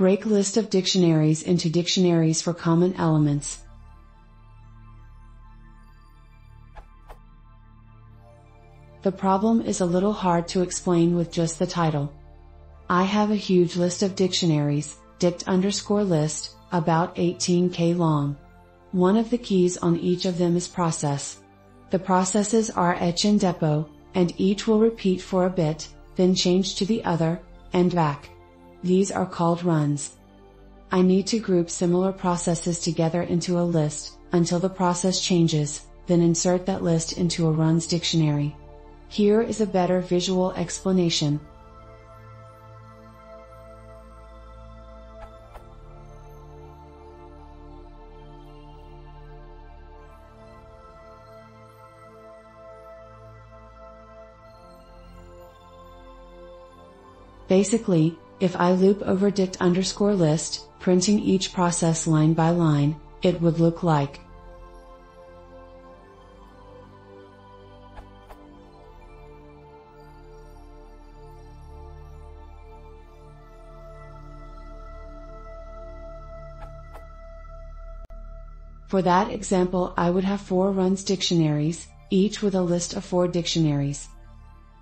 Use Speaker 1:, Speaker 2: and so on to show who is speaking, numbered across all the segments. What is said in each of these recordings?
Speaker 1: Break list of dictionaries into dictionaries for common elements. The problem is a little hard to explain with just the title. I have a huge list of dictionaries, dict_list, about 18K long. One of the keys on each of them is process. The processes are etch and depot, and each will repeat for a bit, then change to the other, and back. These are called runs. I need to group similar processes together into a list, until the process changes, then insert that list into a runs dictionary. Here is a better visual explanation. Basically, if I loop over dict_list, printing each process line by line, it would look like. For that example, I would have 4 runs dictionaries, each with a list of 4 dictionaries.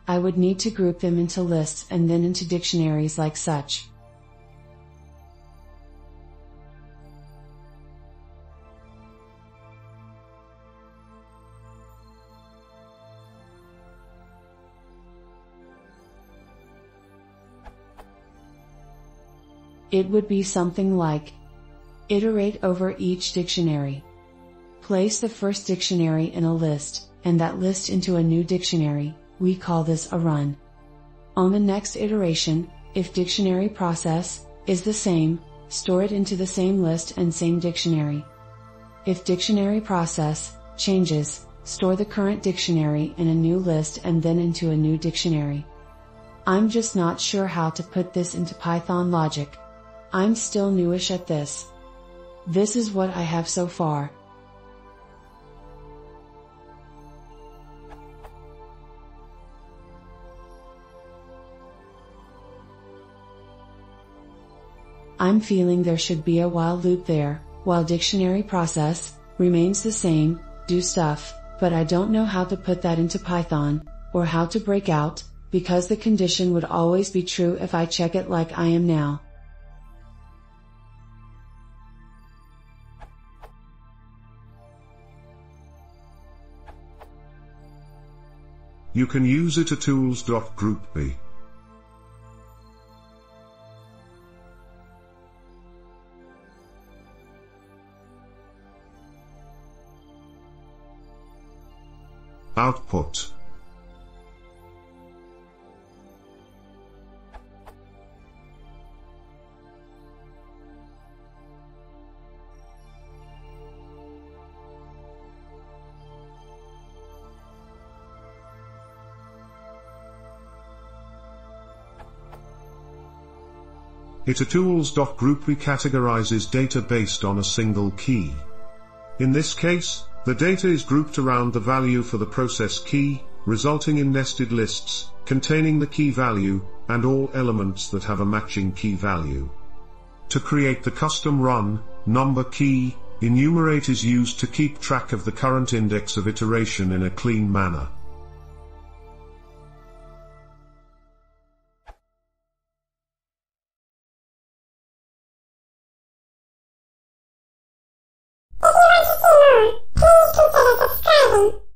Speaker 1: I would need to group them into lists and then into dictionaries like such. It would be something like: iterate over each dictionary. Place the first dictionary in a list, and that list into a new dictionary. We call this a run. On the next iteration, if dictionary process is the same, store it into the same list and same dictionary. If dictionary process changes, store the current dictionary in a new list and then into a new dictionary. I'm just not sure how to put this into Python logic. I'm still newish at this. This is what I have so far. I'm feeling there should be a while loop there, while dictionary process remains the same, do stuff, but I don't know how to put that into Python, or how to break out, because the condition would always be true if I check it like I am now.
Speaker 2: You can use it at tools.groupby. Output. Tools.groupby categorizes data based on a single key. In this case, the data is grouped around the value for the process key, resulting in nested lists, containing the key value, and all elements that have a matching key value. To create the custom run, number key, enumerate is used to keep track of the current index of iteration in a clean manner.
Speaker 3: If you want to see more, please consider subscribing.